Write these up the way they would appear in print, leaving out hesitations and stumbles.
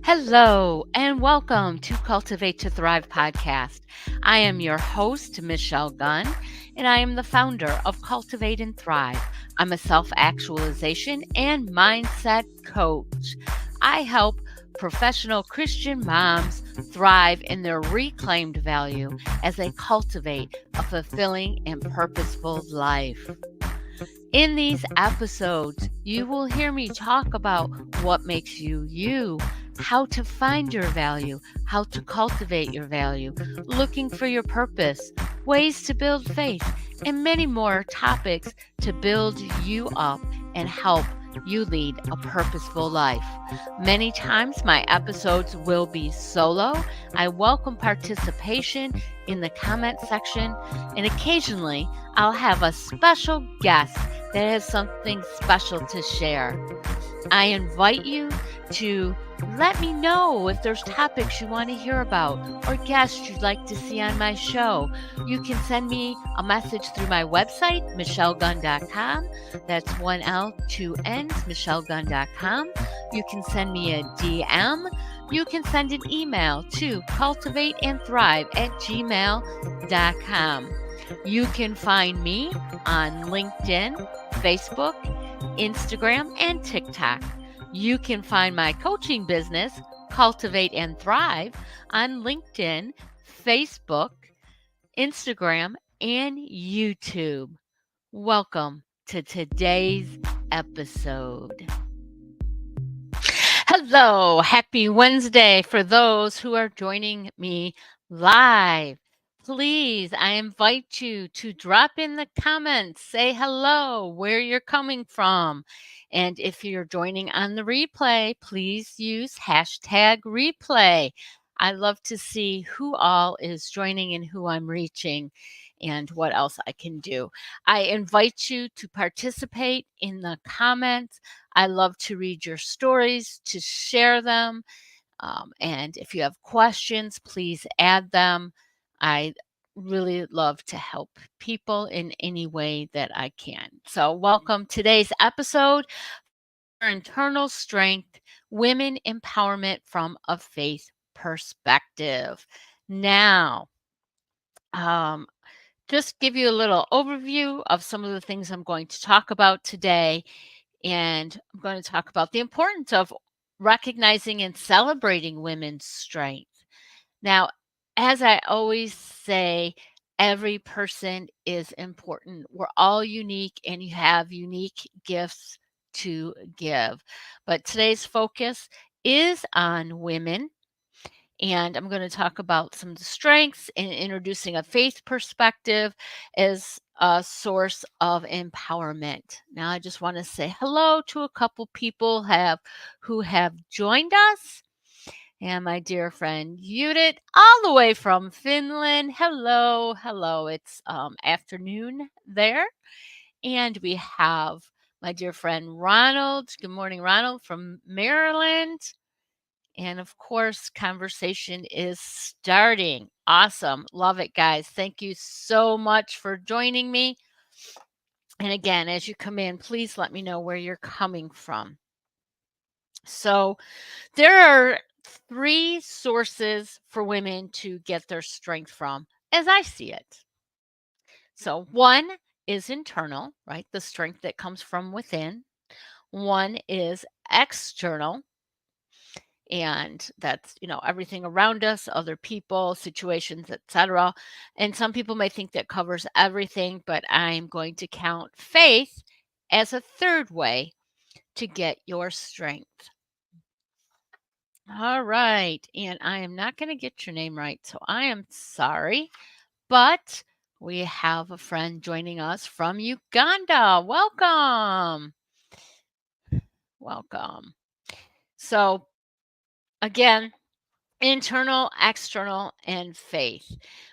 Hello, and welcome to Cultivate to Thrive podcast. I am your host, Michelle Gunn, and I am the founder of Cultivate and Thrive. I'm a self actualization and mindset coach. I help professional Christian moms thrive in their reclaimed value as they cultivate a fulfilling and purposeful life. In these episodes, you will hear me talk about what makes you you, how to find your value, how to cultivate your value, looking for your purpose, ways to build faith, and many more topics to build you up and help you lead a purposeful life. Many times my episodes will be solo. I welcome participation in the comment section, and occasionally I'll have a special guest that has something special to share. I invite you to let me know if there's topics you want to hear about or guests you'd like to see on my show. You can send me a message through my website, michellegunn.com. That's one L, two N's, michellegunn.com. You can send me a DM. You can send an email to cultivateandthrive@gmail.com. You can find me on LinkedIn, Facebook, Instagram, and TikTok. You can find my coaching business, Cultivate and Thrive, on LinkedIn, Facebook, Instagram, and YouTube. Welcome to today's episode. Hello, happy Wednesday for those who are joining me live. Please, I invite you to drop in the comments, say hello, where you're coming from. And if you're joining on the replay, please use hashtag replay. I love to see who all is joining and who I'm reaching and what else I can do. I invite you to participate in the comments. I love to read your stories, to share them. And if you have questions, please add them. I really love to help people in any way that I can. So, welcome today's episode, Internal Strength, Women Empowerment from a Faith Perspective. Now, um, just give you a little overview of some of the things I'm going to talk about today. And I'm going to talk about the importance of recognizing and celebrating women's strength. Now, as I always say, every person is important. We're all unique and you have unique gifts to give. But today's focus is on women, and I'm going to talk about some of the strengths and introducing a faith perspective as a source of empowerment. Now, I just want to say hello to a couple people who have joined us. And my dear friend Judith, all the way from Finland. Hello, hello. It's afternoon there. And we have my dear friend Ronald. Good morning, Ronald, from Maryland. And of course, conversation is starting. Awesome. Love it, guys. Thank you so much for joining me. And again, as you come in, please let me know where you're coming from. So, there are three sources for women to get their strength from, as I see it. So, one is internal, right? The strength that comes from within. One is external, and that's everything around us, other people, situations, etc. And some people may think that covers everything, but I'm going to count faith as a third way to get your strength. All right, and I am not going to get your name right, so I am sorry, but we have a friend joining us from Uganda. Welcome. Welcome. So again, internal, external, and faith.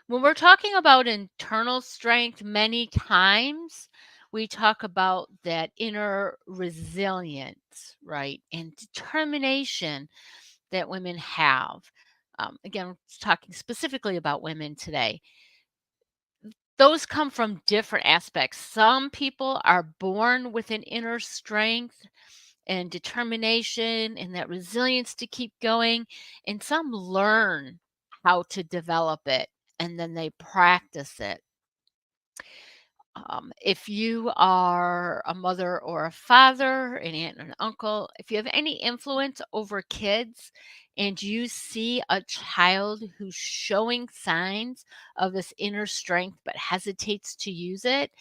When we're talking about internal strength, many times we talk about that inner resilience, right? And determination that women have. Again, we're talking specifically about women today. Those come from different aspects. Some people are born with an inner strength and determination and that resilience to keep going, and some learn how to develop it and then they practice it. If you are a mother or a father, an aunt or an uncle, if you have any influence over kids and you see a child who's showing signs of this inner strength but hesitates to use it,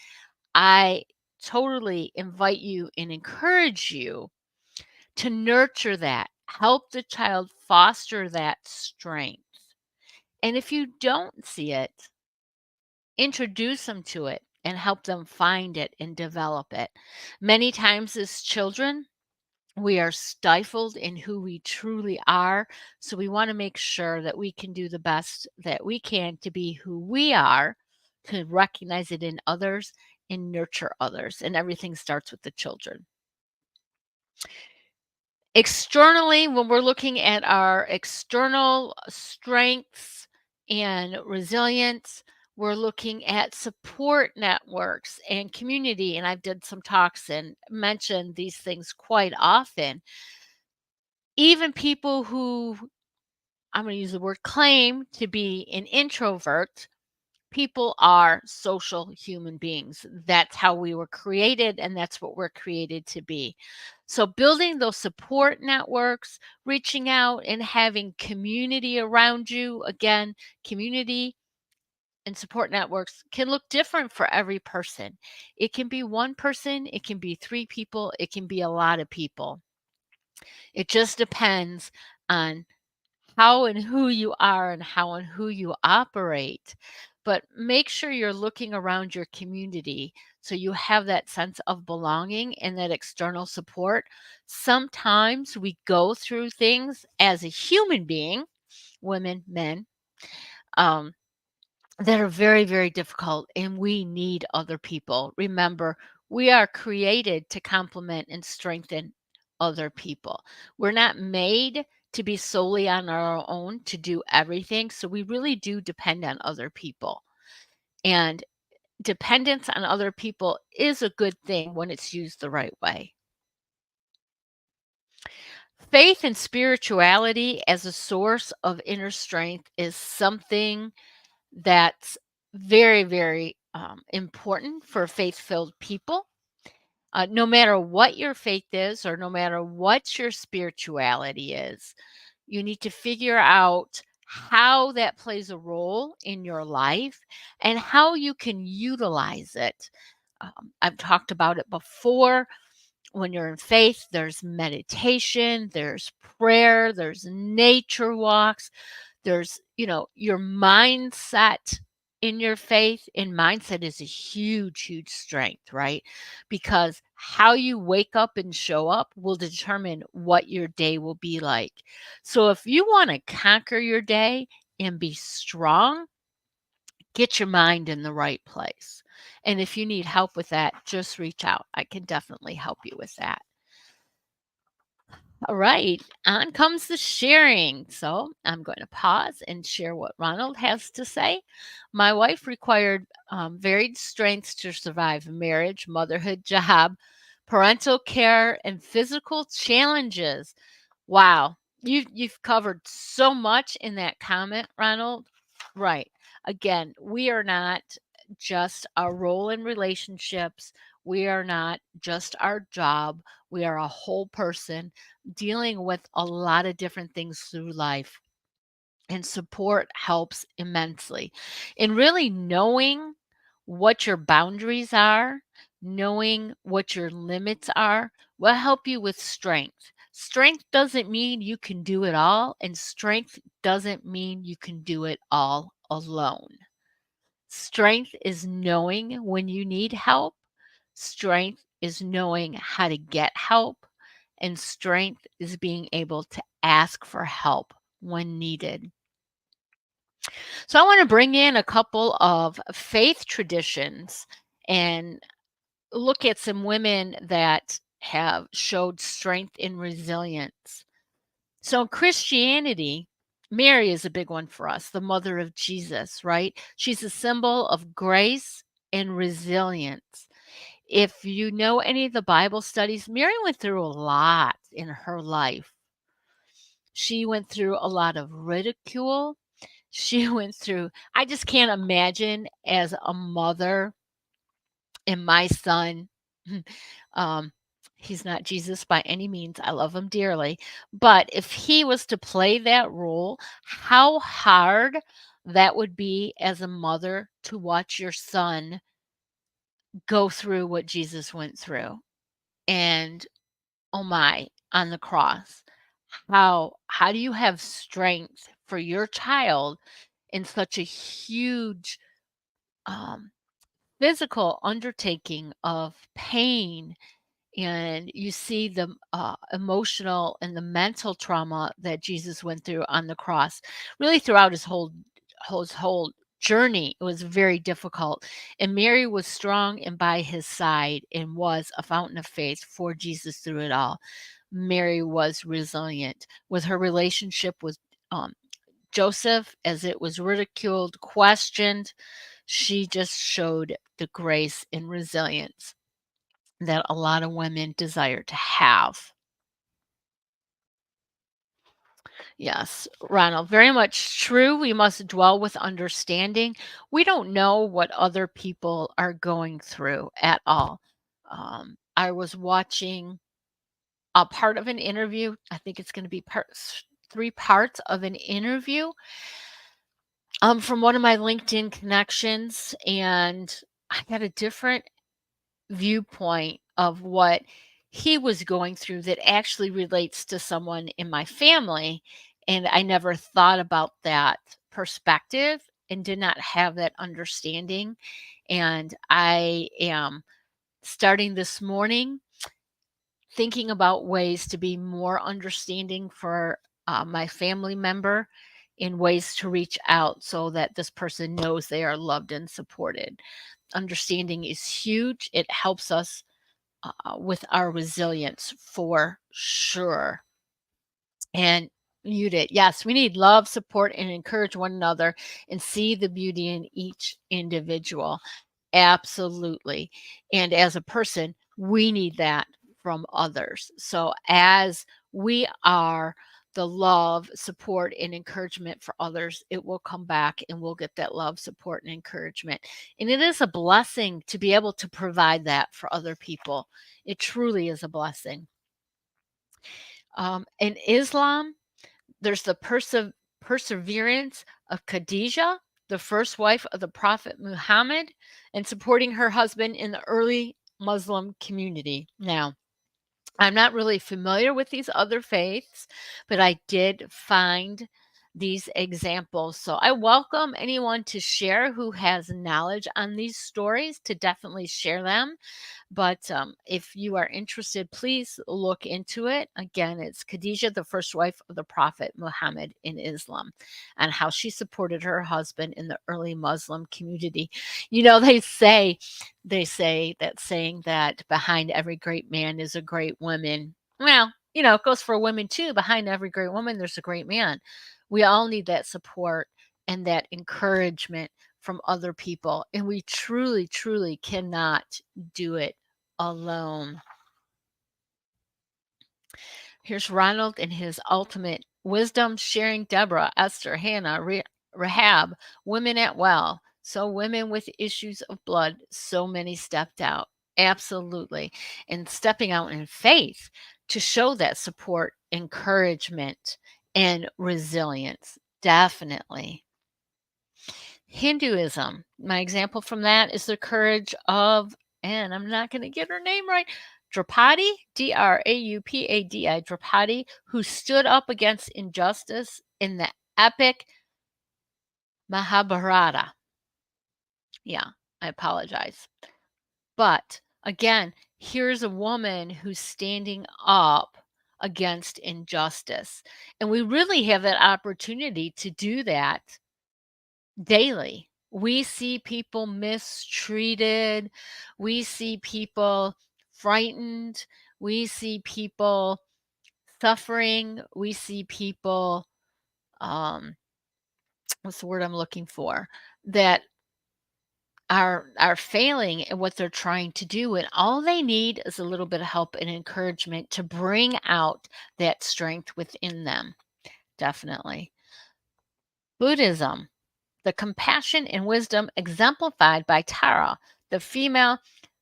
I totally invite you and encourage you to nurture that, help the child foster that strength. And if you don't see it, introduce them to it and help them find it and develop it. Many times as children, we are stifled in who we truly are. So we want to make sure that we can do the best that we can to be who we are, to recognize it in others and nurture others. And everything starts with the children. Externally, when we're looking at our external strengths and resilience, we're looking at support networks and community. And I've did some talks and mentioned these things quite often. Even people who, I'm going to use the word claim to be an introvert, people are social human beings. That's how we were created, and that's what we're created to be. So, building those support networks, reaching out and having community around you, again, community and support networks can look different for every person. It can be one person, it can be three people, it can be a lot of people. It just depends on how and who you are and how and who you operate. But make sure you're looking around your community so you have that sense of belonging and that external support. Sometimes we go through things as a human being, women, men, um, that are very, very difficult, and we need other people. Remember, we are created to complement and strengthen other people. We're not made to be solely on our own to do everything. So we really do depend on other people. And dependence on other people is a good thing when it's used the right way. Faith and spirituality as a source of inner strength is something that's very, very important for faith filled people. No matter what your faith is, or no matter what your spirituality is, you need to figure out how that plays a role in your life and how you can utilize it. I've talked about it before. When you're in faith, there's meditation, there's prayer, there's nature walks, there's, your mindset in your faith, and mindset is a huge, huge strength, right? Because how you wake up and show up will determine what your day will be like. So if you want to conquer your day and be strong, get your mind in the right place. And if you need help with that, just reach out. I can definitely help you with that. All right, on comes the sharing. So I'm going to pause and share what Ronald has to say. My wife required varied strengths to survive marriage, motherhood, job, parental care, and physical challenges. Wow, you've covered so much in that comment, Ronald. Right. Again, we are not just a role in relationships. We are not just our job. We are a whole person dealing with a lot of different things through life. And support helps immensely. In really knowing what your boundaries are, knowing what your limits are, will help you with strength. Strength doesn't mean you can do it all, and strength doesn't mean you can do it all alone. Strength is knowing when you need help. Strength is knowing how to get help. And strength is being able to ask for help when needed. So I want to bring in a couple of faith traditions and look at some women that have showed strength and resilience. So in Christianity, Mary is a big one for us, the mother of Jesus, right? She's a symbol of grace and resilience. if you know any of the Bible studies, Mary went through a lot in her life. She went through a lot of ridicule. She went through I just can't imagine as a mother and my son, um, he's not Jesus by any means, I love him dearly, but if he was to play that role, how hard that would be as a mother to watch your son go through what Jesus went through, and, oh my, on the cross. How do you have strength for your child in such a huge, um, physical undertaking of pain, and you see the emotional and the mental trauma that Jesus went through on the cross, really throughout his whole journey. It was very difficult, and Mary was strong and by his side and was a fountain of faith for Jesus through it all. Mary was resilient with her relationship with um, Joseph, as it was ridiculed, questioned. She just showed the grace and resilience that a lot of women desire to have. Yes, Ronald, very much true. We must dwell with understanding. We don't know what other people are going through at all. I was watching a part of an interview. I think it's going to be three parts of an interview from one of my LinkedIn connections, and I got a different viewpoint of what he was going through that actually relates to someone in my family, and I never thought about that perspective and did not have that understanding, and I am starting this morning thinking about ways to be more understanding for my family member, in ways to reach out so that this person knows they are loved and supported. Understanding is huge. It helps us with our resilience for sure. And muted. Yes, we need love, support, and encourage one another and see the beauty in each individual. Absolutely. And as a person, we need that from others. So as we are the love, support, and encouragement for others, it will come back and we'll get that love, support, and encouragement. And it is a blessing to be able to provide that for other people. It truly is a blessing. In Islam, there's the perseverance of Khadijah, the first wife of the Prophet Muhammad, and supporting her husband in the early Muslim community. Now, I'm not really familiar with these other faiths, but I did find these examples. So I welcome anyone to share who has knowledge on these stories to definitely share them. But if you are interested, please look into it. Again, it's Khadijah, the first wife of the Prophet Muhammad in Islam, and how she supported her husband in the early Muslim community. You know, they say that saying that behind every great man is a great woman. Well, it goes for women too. Behind every great woman, there's a great man. We all need that support and that encouragement from other people. And we truly, truly cannot do it alone. Here's Ronald in his ultimate wisdom, sharing Deborah, Esther, Hannah, Rahab, women at well. So women with issues of blood, so many stepped out. Absolutely. And stepping out in faith to show that support, encouragement, and resilience. Definitely. Hinduism, my example from that is the courage of, and I'm not going to get her name right, Draupadi, Draupadi, Draupadi, who stood up against injustice in the epic Mahabharata. Yeah, I apologize. But again, here's a woman who's standing up against injustice. And we really have that opportunity to do that daily. We see people mistreated. We see people frightened. We see people suffering. We see people, um, what's the word I'm looking for? That are failing at what they're trying to do, and all they need is a little bit of help and encouragement to bring out that strength within them. Definitely. Buddhism, the compassion and wisdom exemplified by Tara, the female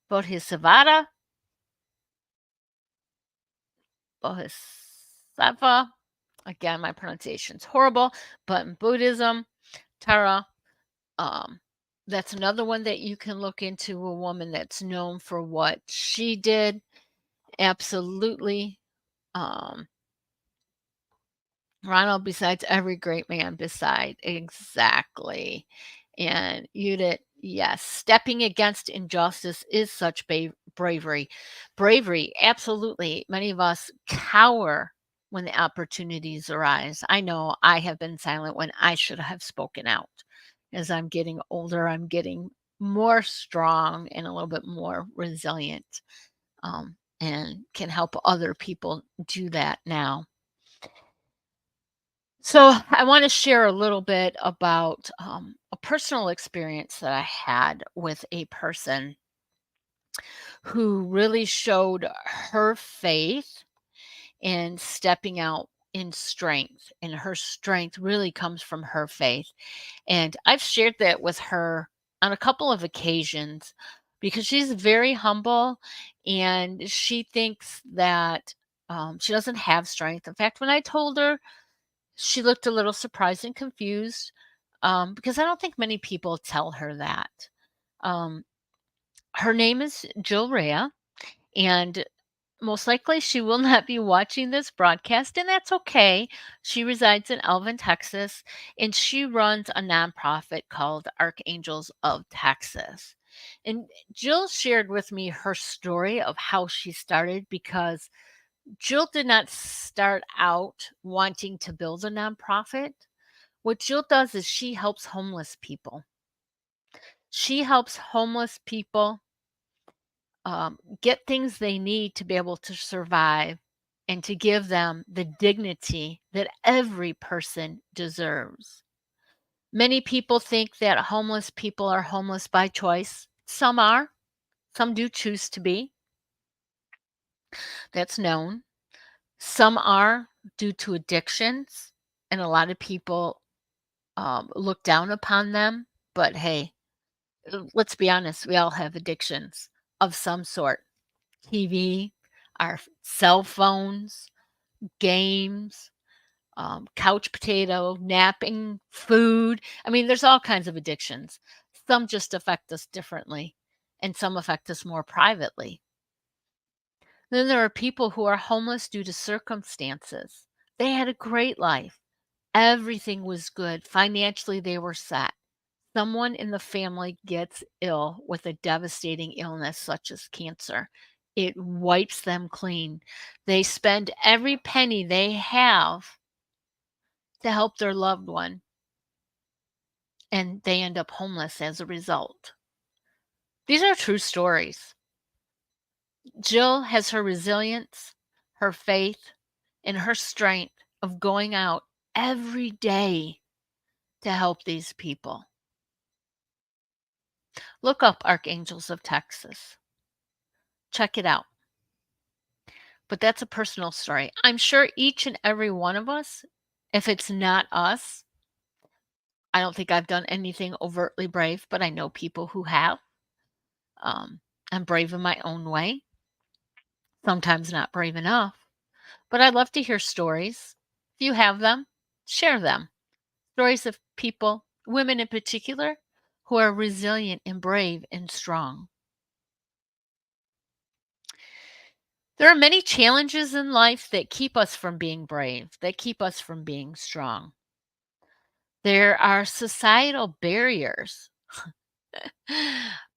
Bodhisattva, Bodhisattva. Again, my pronunciation's horrible, but in Buddhism, Tara, um, that's another one that you can look into, a woman that's known for what she did. Absolutely. Um, Ronald, besides every great man beside. Exactly. And Judith, yes, stepping against injustice is such bravery. Bravery, absolutely. Many of us cower when the opportunities arise. I know I have been silent when I should have spoken out. As I'm getting older, I'm getting more strong and a little bit more resilient, and can help other people do that now. So I want to share a little bit about a personal experience that I had with a person who really showed her faith in stepping out in strength. And her strength really comes from her faith. And I've shared that with her on a couple of occasions because she's very humble and she thinks that she doesn't have strength. In fact, when I told her, she looked a little surprised and confused, because I don't think many people tell her that. Um, Her name is Jill Rea, and most likely she will not be watching this broadcast, and that's okay. She resides in Alvin, Texas, and she runs a nonprofit called Archangels of Texas. And Jill shared with me her story of how she started because Jill did not start out wanting to build a nonprofit. What Jill does is she helps homeless people. She helps homeless people get things they need to be able to survive and to give them the dignity that every person deserves. Many people think that homeless people are homeless by choice. Some are, some do choose to be. That's known. Some are due to addictions, and a lot of people look down upon them. But hey, let's be honest, we all have addictions of some sort. TV, our cell phones, games, couch potato, napping, food. I mean, there's all kinds of addictions. Some just affect us differently, and some affect us more privately. Then there are people who are homeless due to circumstances. They had a great life. Everything was good. Financially, they were set. Someone in the family gets ill with a devastating illness such as cancer. It wipes them clean. They spend every penny they have to help their loved one, and they end up homeless as a result. These are true stories. Jill has her resilience, her faith, and her strength of going out every day to help these people. Look up Archangels of Texas. Check it out. But that's a personal story. I'm sure each and every one of us, if it's not us, I don't think I've done anything overtly brave, but I know people who have. I'm brave in my own way, sometimes not brave enough, but I'd love to hear stories. If you have them, share them. Stories of people, women in particular, who are resilient and brave and strong. There are many challenges in life that keep us from being brave, that keep us from being strong. There are societal barriers.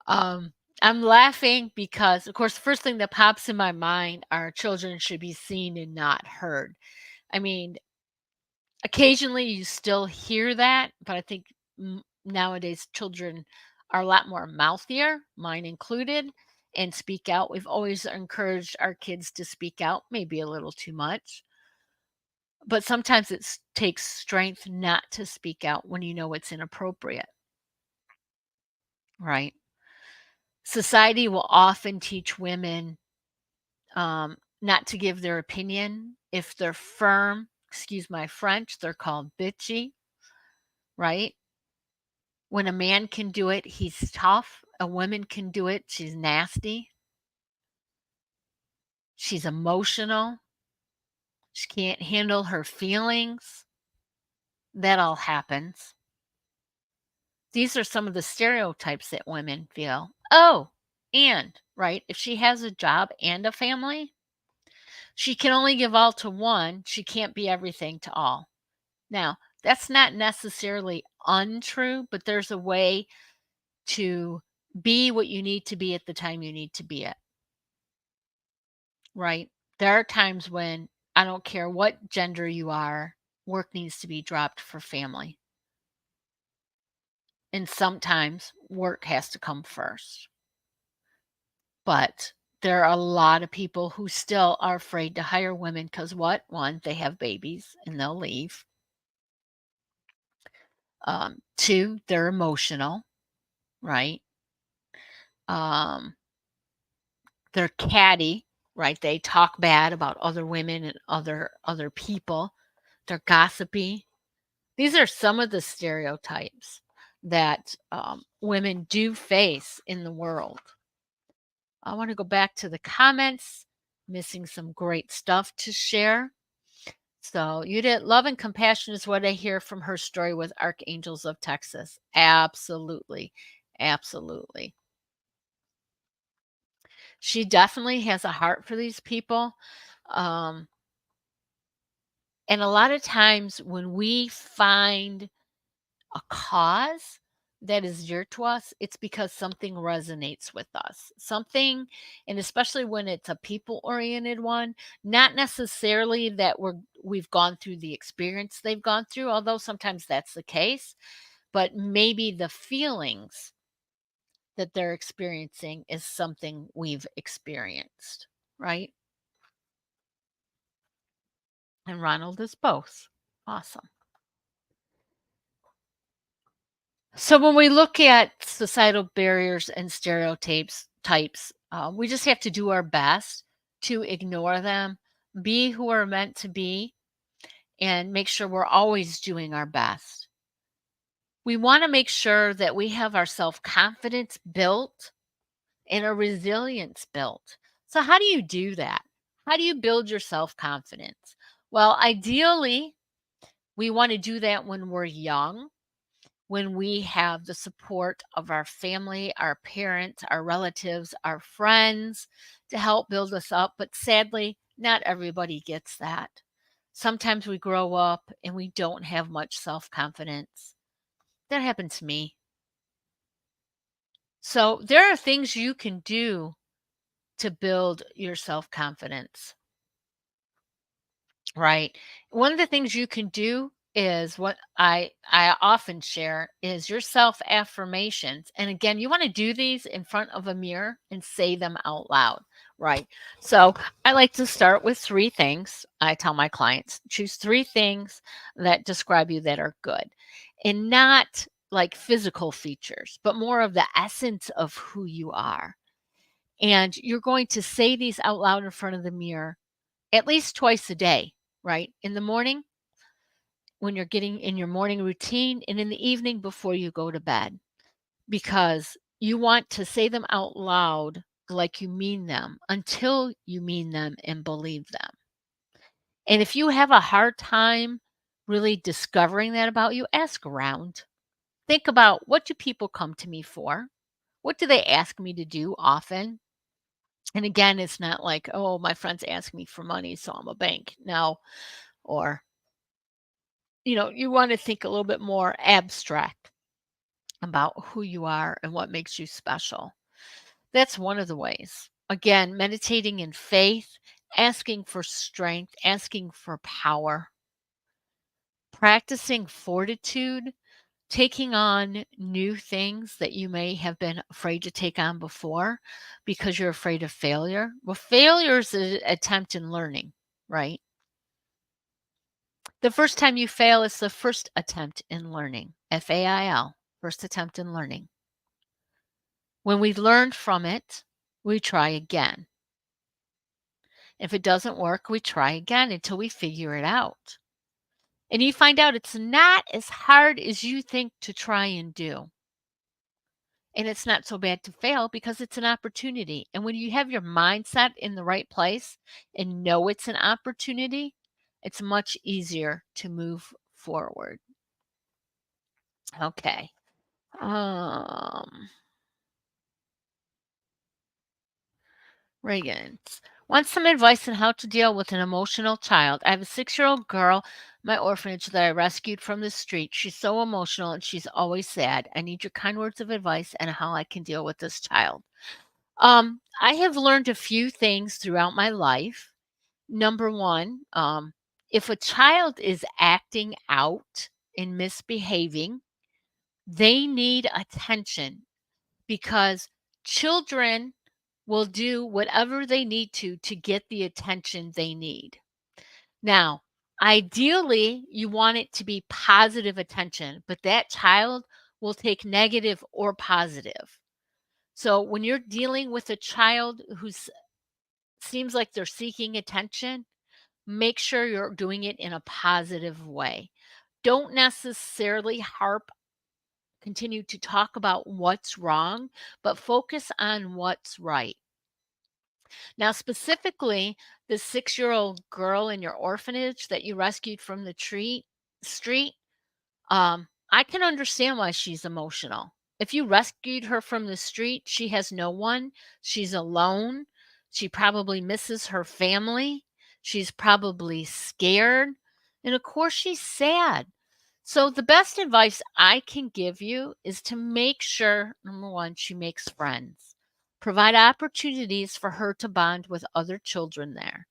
um, I'm laughing because, of course, the first thing that pops in my mind are children should be seen and not heard. I mean, occasionally you still hear that, but I think nowadays children are a lot more mouthier, mine included, and speak out. We've always encouraged our kids to speak out, maybe a little too much. But sometimes it takes strength not to speak out when you know it's inappropriate, right? Society will often teach women not to give their opinion. If they're firm, excuse my French, they're called bitchy, right? When a man can do it, he's tough. A woman can do it, she's nasty. She's emotional. She can't handle her feelings. That all happens. These are some of the stereotypes that women feel. Oh, and, right, if she has a job and a family, she can only give all to one. She can't be everything to all. Now, that's not necessarily untrue, but there's a way to be what you need to be at the time you need to be it, right? There are times when I don't care what gender you are, work needs to be dropped for family. And sometimes work has to come first. But there are a lot of people who still are afraid to hire women because what? One, they have babies and they'll leave. Two, they're emotional, right? Um, they're catty, right? They talk bad about other women and other people. They're gossipy. These are some of the stereotypes that women do face in the world. I want to go back to the comments, missing some great stuff to share. So, you did love and compassion is what I hear from her story with Archangels of Texas. Absolutely. Absolutely. She definitely has a heart for these people. Um, and a lot of times when we find a cause that is dear to us, it's because something resonates with us. Something, and especially when it's a people-oriented one, not necessarily that we've gone through the experience they've gone through, although sometimes that's the case, but maybe the feelings that they're experiencing is something we've experienced, right? And Ronald is both. Awesome. So when we look at societal barriers and stereotypes types, we just have to do our best to ignore them, be who we're meant to be, and make sure we're always doing our best. We want to make sure that we have our self confidence built and a resilience built. So, how do you do that? How do you build your self confidence? Well, ideally, we want to do that when we're young, when we have the support of our family, our parents, our relatives, our friends to help build us up. But sadly, not everybody gets that. Sometimes we grow up and we don't have much self confidence. That happened to me. So there are things you can do to build your self confidence. Right. One of the things you can do is what I often share is your self affirmations. And again, you want to do these in front of a mirror and say them out loud, right? So, I like to start with 3 things. I tell my clients, choose 3 things that describe you that are good. And not like physical features, but more of the essence of who you are. And you're going to say these out loud in front of the mirror at least twice a day, right? In the morning, when you're getting in your morning routine, and in the evening before you go to bed, because you want to say them out loud like you mean them until you mean them and believe them. And if you have a hard time really discovering that about you, ask around. Think about, what do people come to me for? What do they ask me to do often? And again, it's not like, oh, my friends ask me for money, so I'm a bank. No. Or, you want to think a little bit more abstract about who you are and what makes you special. That's one of the ways. Again, meditating in faith, asking for strength, asking for power, practicing fortitude, taking on new things that you may have been afraid to take on before because you're afraid of failure. Well, failure is an attempt in learning, right? The first time you fail is the first attempt in learning. FAIL, first attempt in learning. When we learn from it, we try again. If it doesn't work, we try again until we figure it out. And you find out it's not as hard as you think to try and do. And it's not so bad to fail because it's an opportunity. And when you have your mindset in the right place and know it's an opportunity, it's much easier to move forward. Okay. Um, Reagan wants some advice on how to deal with an emotional child. I have a 6-year-old girl in my orphanage that I rescued from the street. She's so emotional and she's always sad. I need your kind words of advice and how I can deal with this child. I have learned a few things throughout my life. Number one, if a child is acting out and misbehaving, they need attention because children will do whatever they need to get the attention they need. Now, ideally, you want it to be positive attention, but that child will take negative or positive. So when you're dealing with a child who seems like they're seeking attention, make sure you're doing it in a positive way. Don't necessarily continue to talk about what's wrong, but focus on what's right. Now, specifically, the 6-year-old girl in your orphanage that you rescued from the street, I can understand why she's emotional. If you rescued her from the street, she has no one. She's alone. She probably misses her family. She's probably scared. And of course, she's sad. So, the best advice I can give you is to make sure, number one, she makes friends. Provide opportunities for her to bond with other children there.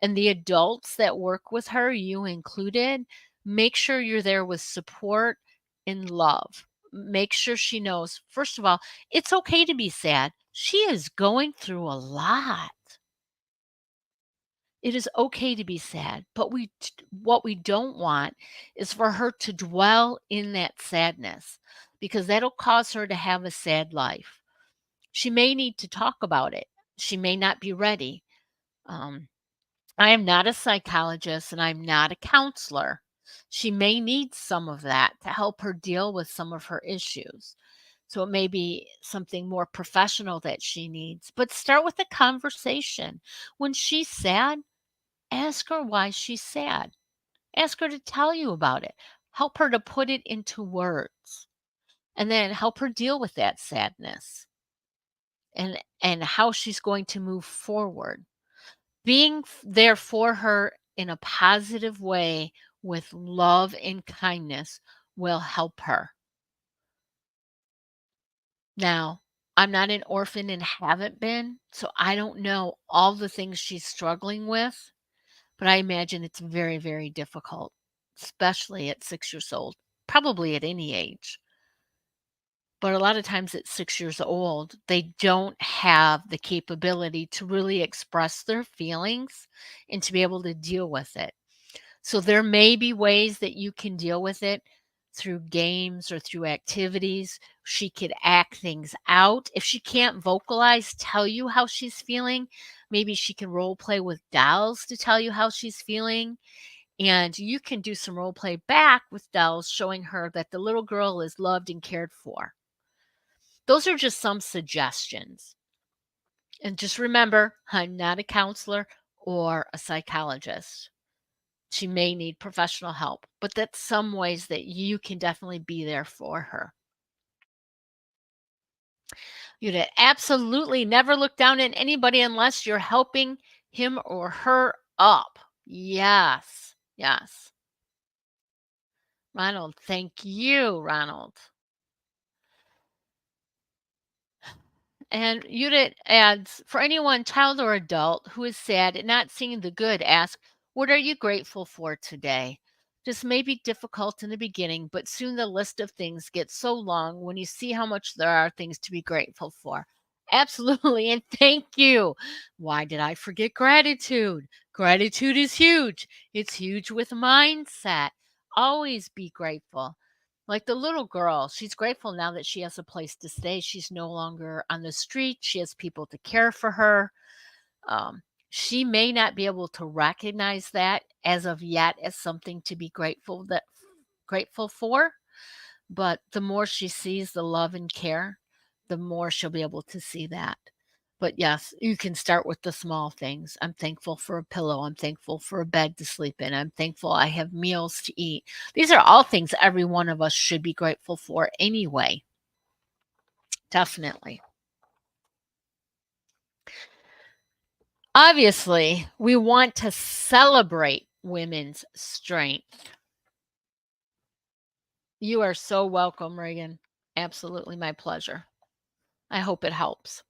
And the adults that work with her, you included, make sure you're there with support and love. Make sure she knows, first of all, it's okay to be sad. She is going through a lot. It is okay to be sad, but what we don't want is for her to dwell in that sadness because that'll cause her to have a sad life. She may need to talk about it. She may not be ready. Um, I am not a psychologist and I'm not a counselor. She may need some of that to help her deal with some of her issues. So it may be something more professional that she needs, but start with a conversation. When she's sad, ask her why she's sad. Ask her to tell you about it. Help her to put it into words and then help her deal with that sadness and how she's going to move forward. Being there for her in a positive way with love and kindness will help her. Now, I'm not an orphan and haven't been, so I don't know all the things she's struggling with, but I imagine it's very, very difficult, especially at 6 years old, probably at any age. But a lot of times at 6 years old, they don't have the capability to really express their feelings and to be able to deal with it. So there may be ways that you can deal with it through games or through activities. She could act things out. If she can't vocalize, tell you how she's feeling, maybe she can role play with dolls to tell you how she's feeling. And you can do some role play back with dolls, showing her that the little girl is loved and cared for. Those are just some suggestions. And just remember, I'm not a counselor or a psychologist. She may need professional help, but that's some ways that you can definitely be there for her. You'd absolutely never look down at anybody unless you're helping him or her up. Yes. Yes. Ronald, thank you, Ronald. And Judith adds, for anyone, child or adult, who is sad and not seeing the good, ask, what are you grateful for today? This may be difficult in the beginning, but soon the list of things gets so long when you see how much there are things to be grateful for. Absolutely. And thank you. Why did I forget gratitude? Gratitude is huge. It's huge with mindset. Always be grateful. Like the little girl, she's grateful now that she has a place to stay. She's no longer on the street. She has people to care for her. Um, she may not be able to recognize that as of yet as something to be grateful for, but the more she sees the love and care, the more she'll be able to see that. But yes, you can start with the small things. I'm thankful for a pillow. I'm thankful for a bed to sleep in. I'm thankful I have meals to eat. These are all things every one of us should be grateful for anyway. Definitely. Obviously, we want to celebrate women's strength. You are so welcome, Reagan. Absolutely my pleasure. I hope it helps.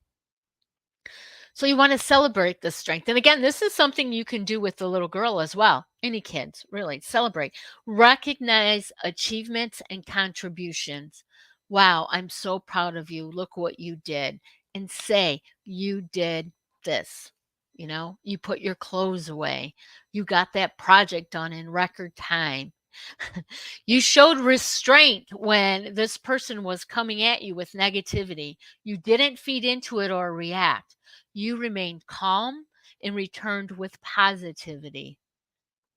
So you want to celebrate the strength. And again, this is something you can do with the little girl as well. Any kids, really, celebrate. Recognize achievements and contributions. Wow, I'm so proud of you. Look what you did. And say, you did this. You know, you put your clothes away. You got that project done in record time. You showed restraint when this person was coming at you with negativity. You didn't feed into it or react. You remained calm and returned with positivity.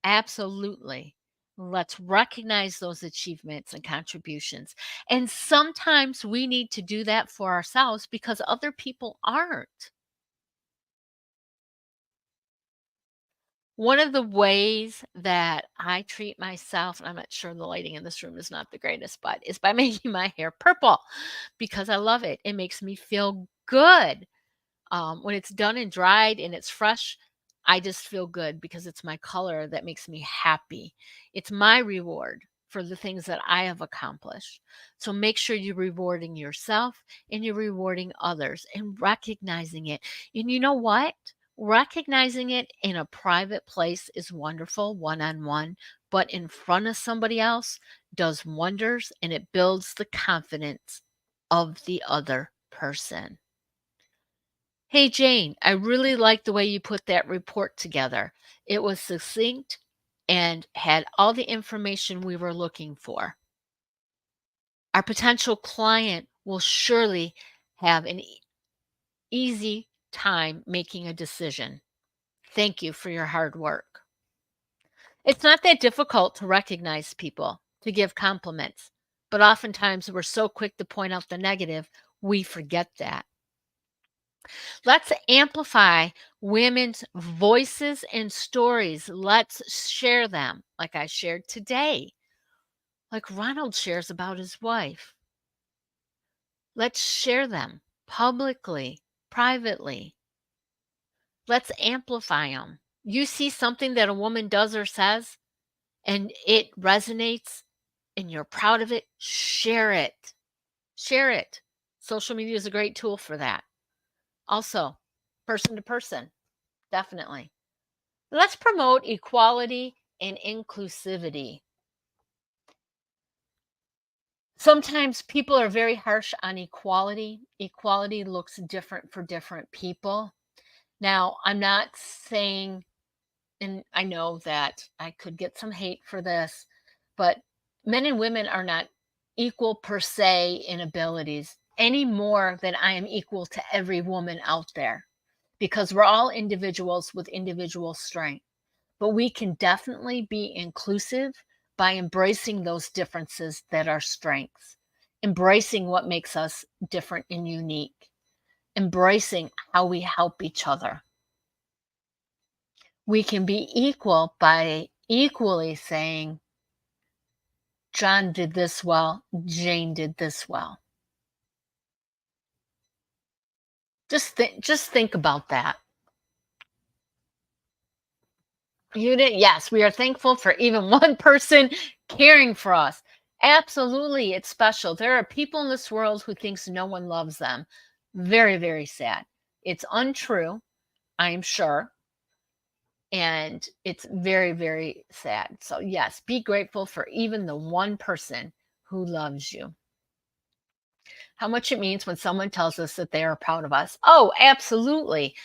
Absolutely. Let's recognize those achievements and contributions. And sometimes we need to do that for ourselves because other people aren't. One of the ways that I treat myself, and I'm not sure the lighting in this room is not the greatest, but is by making my hair purple because I love it. It makes me feel good. When it's done and dried and it's fresh, I just feel good because it's my color that makes me happy. It's my reward for the things that I have accomplished. So make sure you're rewarding yourself and you're rewarding others and recognizing it. And you know what? Recognizing it in a private place is wonderful, one on one, but in front of somebody else does wonders and it builds the confidence of the other person. Hey, Jane, I really like the way you put that report together. It was succinct and had all the information we were looking for. Our potential client will surely have an easy time making a decision. Thank you for your hard work. It's not that difficult to recognize people, to give compliments, but oftentimes we're so quick to point out the negative, we forget that. Let's amplify women's voices and stories. Let's share them like I shared today, like Ronald shares about his wife. Let's share them publicly, privately. Let's amplify them. You see something that a woman does or says and it resonates and you're proud of it, share it. Share it. Social media is a great tool for that. Also, person to person, definitely. Let's promote equality and inclusivity. Sometimes people are very harsh on equality. Equality looks different for different people. Now, I'm not saying, and I know that I could get some hate for this, but men and women are not equal per se in abilities any more than I am equal to every woman out there because we're all individuals with individual strengths. But we can definitely be inclusive by embracing those differences that are strengths, embracing what makes us different and unique, embracing how we help each other. We can be equal by equally saying, John did this well, Jane did this well. Just think about that. Unit, yes, we are thankful for even one person caring for us. Absolutely, it's special. There are people in this world who thinks no one loves them. Very, very sad. It's untrue, I am sure, and it's very, very sad. So yes, be grateful for even the one person who loves you. How much it means when someone tells us that they are proud of us. Oh, absolutely.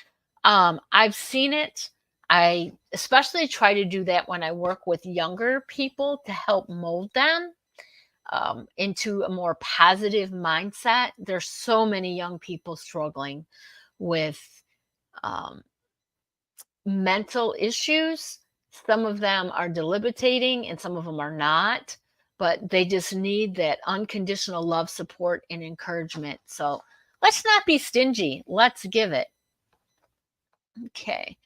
I've seen it. I especially try to do that when I work with younger people to help mold them. into a more positive mindset. There's so many young people struggling with um, mental issues. Some of them are debilitating and some of them are not, but they just need that unconditional love, support, and encouragement. So let's not be stingy. Let's give it. Okay.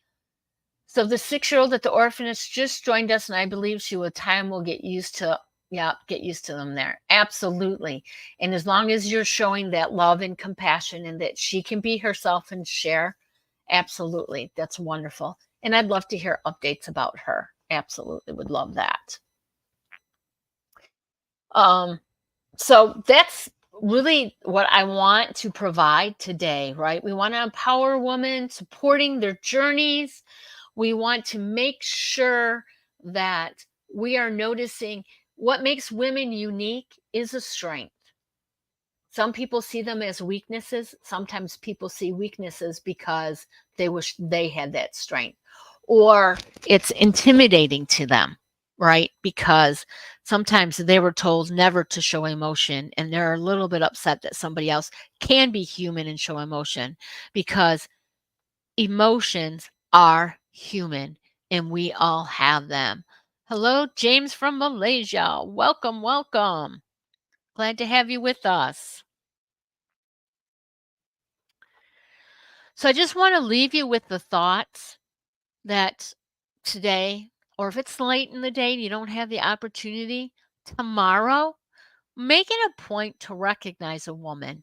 So the 6-year-old at the orphanage just joined us, and I believe she with time will get used to, yeah, get used to them there. Absolutely. And as long as you're showing that love and compassion and that she can be herself and share, absolutely. That's wonderful. And I'd love to hear updates about her. Absolutely would love that. Um, so that's really what I want to provide today, right? We want to empower women, supporting their journeys. We want to make sure that we are noticing what makes women unique is a strength. Some people see them as weaknesses. Sometimes people see weaknesses because they wish they had that strength, or it's intimidating to them, right? Because sometimes they were told never to show emotion and they're a little bit upset that somebody else can be human and show emotion, because emotions are human and we all have them. Hello, James from Malaysia. Welcome, welcome. Glad to have you with us. So I just want to leave you with the thoughts that today, or if it's late in the day and you don't have the opportunity, tomorrow, make it a point to recognize a woman,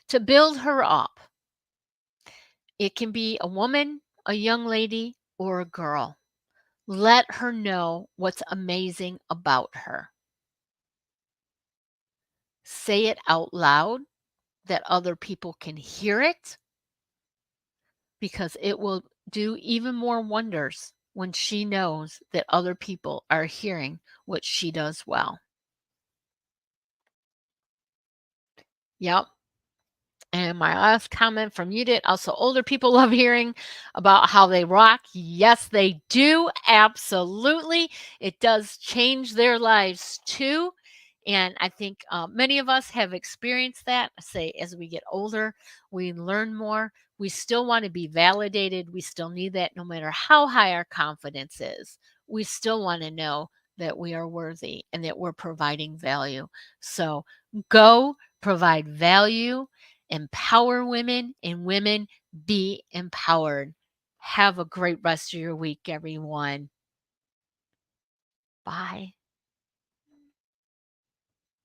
to build her up. It can be a woman, a young lady, or a girl. Let her know what's amazing about her. Say it out loud that other people can hear it, because it will do even more wonders when she knows that other people are hearing what she does well. Yep. And my last comment from you did also, older people love hearing about how they rock. Yes, they do. Absolutely. It does change their lives too. And I think many of us have experienced that. Say, as we get older, we learn more. We still want to be validated. We still need that no matter how high our confidence is. We still want to know that we are worthy and that we're providing value. So go provide value, empower women, and women be empowered. Have a great rest of your week, everyone. Bye.